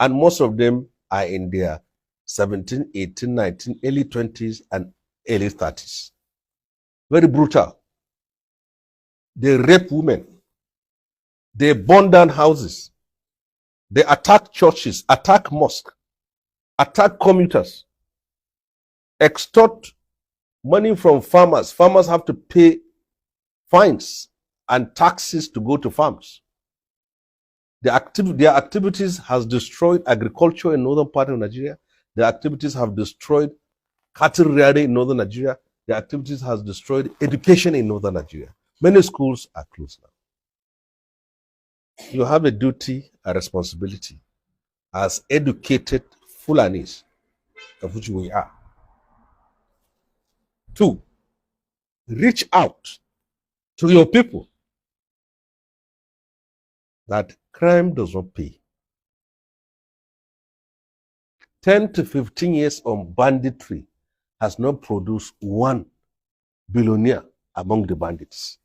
And most of them are in their 17, 18, 19, early 20s and early 30s. Very brutal. They rape women. They burn down houses. They attack churches, attack mosques, attack commuters, extort money from farmers. Farmers have to pay fines and taxes to go to farms. Their activities has destroyed agriculture in northern part of Nigeria. Their activities have destroyed cattle rearing in northern Nigeria. Their activities has destroyed education in northern Nigeria. Many schools are closed now. You have a duty, a responsibility as educated Fulanis, of which we are. 2, reach out to your people that crime does not pay. 10 to 15 years on banditry has not produced one billionaire among the bandits.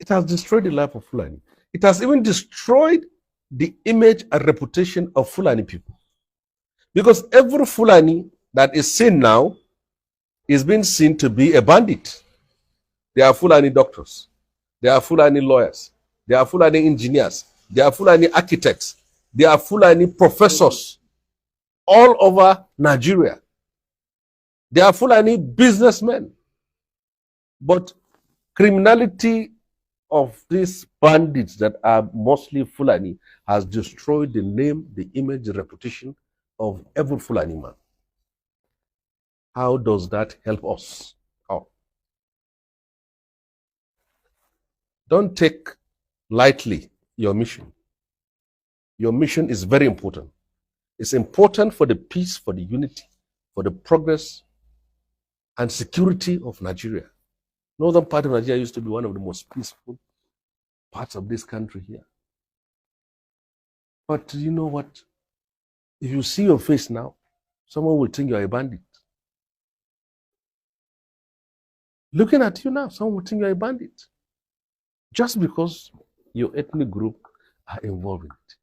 It has destroyed the life of Fulani. It has even destroyed the image and reputation of Fulani people. Because every Fulani that is seen now is being seen to be a bandit. They are Fulani doctors. They are Fulani lawyers. They are Fulani engineers. They are Fulani architects. They are Fulani professors all over Nigeria. They are Fulani businessmen. But criminality of these bandits that are mostly Fulani has destroyed the name, the image, the reputation of every Fulani man. How does that help us? How? Don't take lightly your mission. Your mission is very important. It's important for the peace, for the unity, for the progress and security of Nigeria. Northern part of Nigeria used to be one of the most peaceful parts of this country here. But you know what? If you see your face now, someone will think you're a bandit. Looking at you now, someone will think you're a bandit. Just because your ethnic group are involved in it.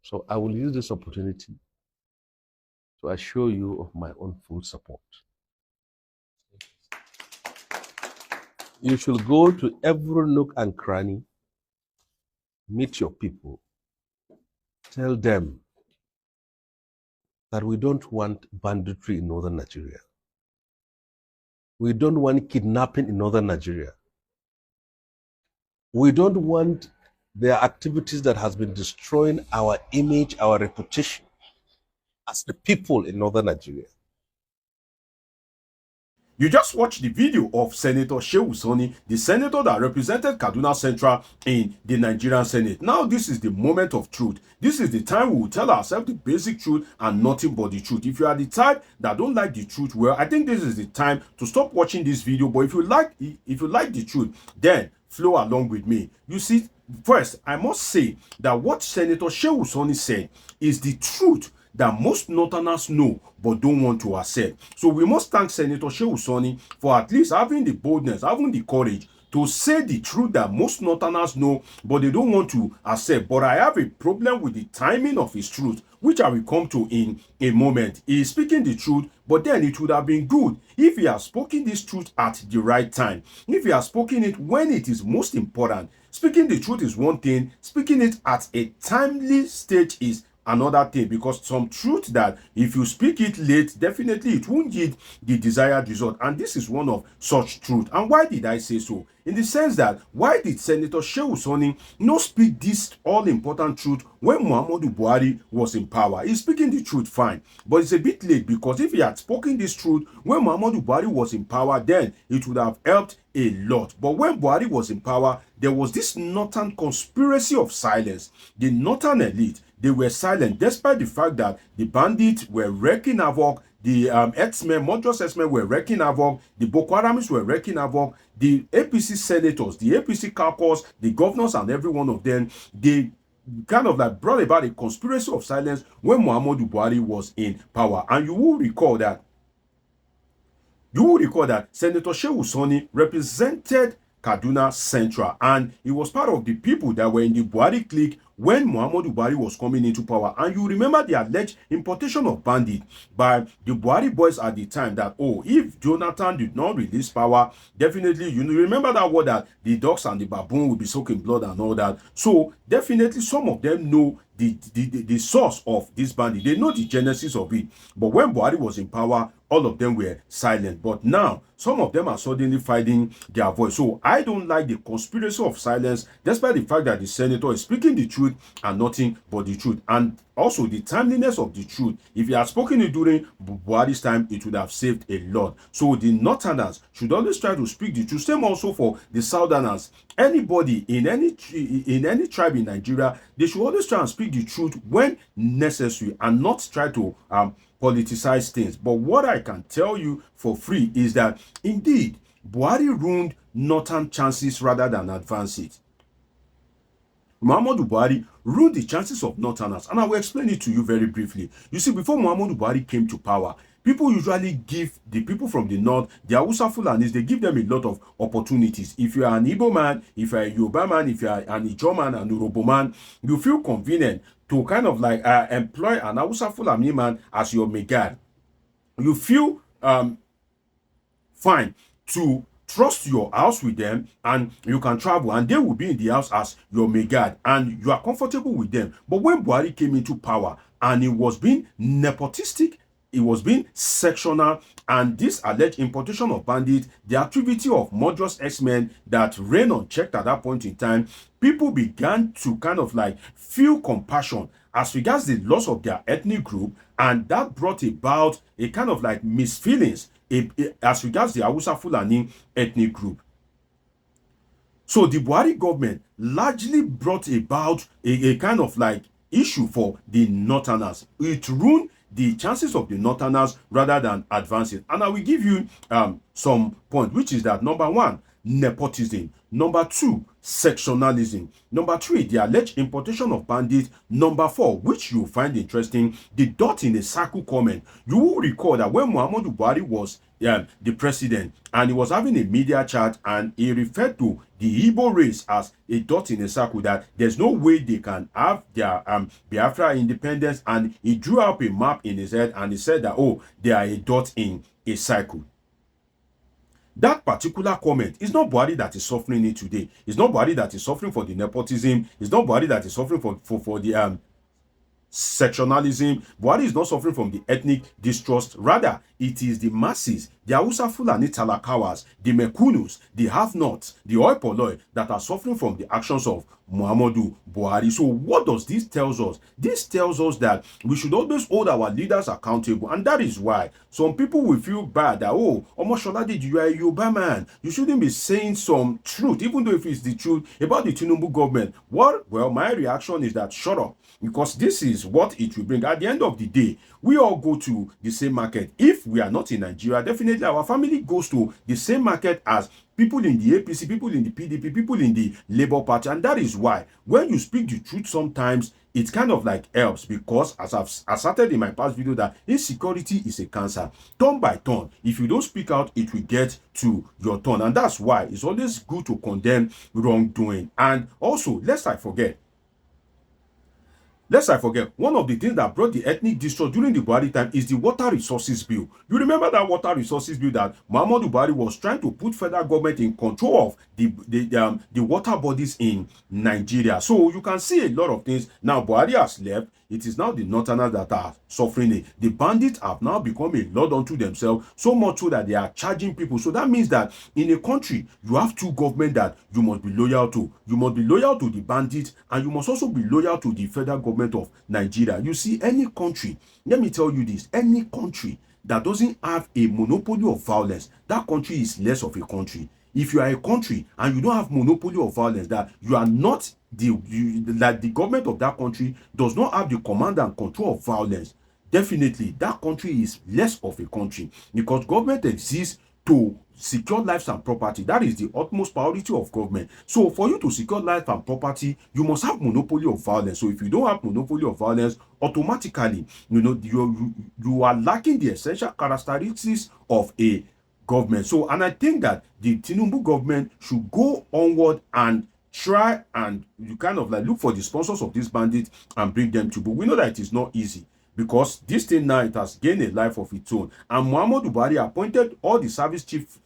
So I will use this opportunity to assure you of my own full support. You should go to every nook and cranny, meet your people, tell them that we don't want banditry in northern Nigeria. We don't want kidnapping in northern Nigeria. We don't want their activities that has been destroying our image, our reputation as the people in northern Nigeria. You just watched the video of Senator Shehu Sani, the senator that represented Kaduna Central in the Nigerian Senate. Now this is the moment of truth. This is the time we will tell ourselves the basic truth and nothing but the truth. If you are the type that don't like the truth, well, I think this is the time to stop watching this video. But if you like the truth, then flow along with me. You see, first, I must say that what Senator Shehu Sani said is the truth that most Northerners know but don't want to accept. So we must thank Senator Shehu Sani for at least having the boldness, having the courage to say the truth that most Northerners know but they don't want to accept. But I have a problem with the timing of his truth, which I will come to in a moment. He is speaking the truth, but then it would have been good if he had spoken this truth at the right time. If he had spoken it when it is most important. Speaking the truth is one thing, speaking it at a timely stage is another thing, because some truth that if you speak it late, definitely it won't yield the desired result. And this is one of such truth. And why did I say so? In the sense that, why did Senator Shehu Sani not speak this all-important truth when Muhammadu Buhari was in power? He's speaking the truth, fine, but it's a bit late, because if he had spoken this truth when Muhammadu Buhari was in power, then it would have helped a lot. But when Buhari was in power, there was this northern conspiracy of silence. The northern elite, they were silent, despite the fact that the bandits were wreaking havoc, the herdsmen, murderous herdsmen were wreaking havoc, the Boko Haramists were wreaking havoc, the APC senators, the APC caucus, the governors and every one of them, they kind of like brought about a conspiracy of silence when Muhammadu Buhari was in power. And you will recall that Senator Shehu Sani represented Kaduna Central, and he was part of the people that were in the Buhari clique when Muhammadu Buhari was coming into power. And you remember the alleged importation of bandit by the Buhari boys at the time that, oh, if Jonathan did not release power, definitely, you remember that word that the dogs and the baboon will be soaking blood and all that. So definitely some of them know the source of this bandit. They know the genesis of it. But when Buhari was in power, all of them were silent. But now, some of them are suddenly finding their voice. So I don't like the conspiracy of silence, despite the fact that the senator is speaking the truth and nothing but the truth. And also the timeliness of the truth. If he had spoken it during Buhari's time, it would have saved a lot. So the Northerners should always try to speak the truth. Same also for the Southerners. Anybody in any tribe in Nigeria, they should always try and speak the truth when necessary and not try to politicize things. But what I can tell you for free is that indeed Buhari ruined northern chances rather than advance it. Muhammadu Buhari ruined the chances of northerners, and I will explain it to you very briefly. You see, before Muhammadu Buhari came to power, people usually give the people from the north, the Hausa Fulanis, they give them a lot of opportunities. If you are an Igbo man, if you are a Yoruba man, if you are an Ijaw man, an Urhobo man, you feel convenient to kind of like employ an Hausa Fulani man as your megad. You feel fine to trust your house with them, and you can travel and they will be in the house as your megad and you are comfortable with them. But when Buhari came into power and it was being nepotistic, it was being sectional, and this alleged importation of bandits, the activity of murderous X-Men that ran unchecked at that point in time, people began to kind of like feel compassion as regards the loss of their ethnic group, and that brought about a kind of like misfeelings as regards the Hausa Fulani ethnic group. So the Buhari government largely brought about a kind of like issue for the Northerners. It ruined the chances of the Northerners rather than advancing. And I will give you some point, which is that number one, nepotism. Number two, sectionalism. Number three, the alleged importation of bandits. Number four, which you find interesting, the dot in a circle comment. You will recall that when Muhammadu Buhari was the president and he was having a media chat and he referred to the Igbo race as a dot in a circle, that there's no way they can have their Biafra independence, and he drew up a map in his head and he said that, oh, they are a dot in a circle. That particular comment is not Buhari that is suffering it today. It's not Buhari that is suffering for the nepotism. It's not Buhari that is suffering for the sectionalism. Buhari is not suffering from the ethnic distrust. Rather, it is the masses, the Hausa Fulani Talakawas, the Mekunus, the have-nots, the Oi Polloi that are suffering from the actions of Muhammadu Buhari. So what does this tell us? This tells us that we should always hold our leaders accountable, and that is why some people will feel bad that, oh, Omosholade, you are a Yoruba man, you shouldn't be saying some truth, even though if it's the truth about the Tinubu government. Well, my reaction is that shut up, because this is what it will bring. At the end of the day, we all go to the same market. If we are not in Nigeria, definitely our family goes to the same market as people in the APC, people in the PDP, people in the Labour Party. And that is why when you speak the truth, sometimes it kind of like helps, because as I've asserted in my past video that insecurity is a cancer. Turn by turn, if you don't speak out, it will get to your turn. And that's why it's always good to condemn wrongdoing. And also, lest I forget, one of the things that brought the ethnic distrust during the Buhari time is the water resources bill. You remember that water resources bill that Muhammadu Buhari was trying to put federal government in control of the water bodies in Nigeria. So you can see a lot of things. Now Buhari has left. It is now the Northerners that are suffering it. The bandits have now become a lot unto themselves, so much so that they are charging people. So that means that in a country, you have two governments that you must be loyal to. You must be loyal to the bandits, and you must also be loyal to the federal government of Nigeria. You see, any country, let me tell you this, any country that doesn't have a monopoly of violence, that country is less of a country. If you are a country and you don't have monopoly of violence, that you are not that the government of that country does not have the command and control of violence, definitely that country is less of a country, because government exists to secure lives and property. That is the utmost priority of government. So for you to secure life and property, you must have monopoly of violence. So if you don't have monopoly of violence, automatically, you are lacking the essential characteristics of a government. So, and I think that the Tinubu government should go onward and try and you kind of like look for the sponsors of these bandits and bring them to book. We know that it is not easy, because this thing now, it has gained a life of its own. And Muhammadu Buhari appointed all the service chiefs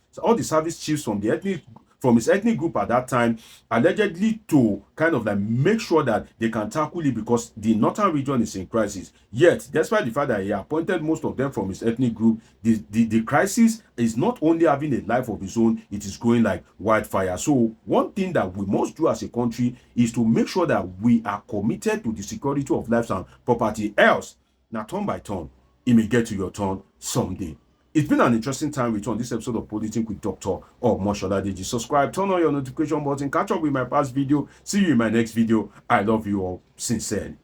from his ethnic group at that time, allegedly to kind of like make sure that they can tackle it, because the northern region is in crisis. Yet, despite the fact that he appointed most of them from his ethnic group, the crisis is not only having a life of its own, it is growing like wildfire. So one thing that we must do as a country is to make sure that we are committed to the security of lives and property. Else, now turn by turn, it may get to your turn someday. It's been an interesting time with you on this episode of Politics with Dr. Moshola Deji. Subscribe, turn on your notification button, catch up with my past video. See you in my next video. I love you all sincerely.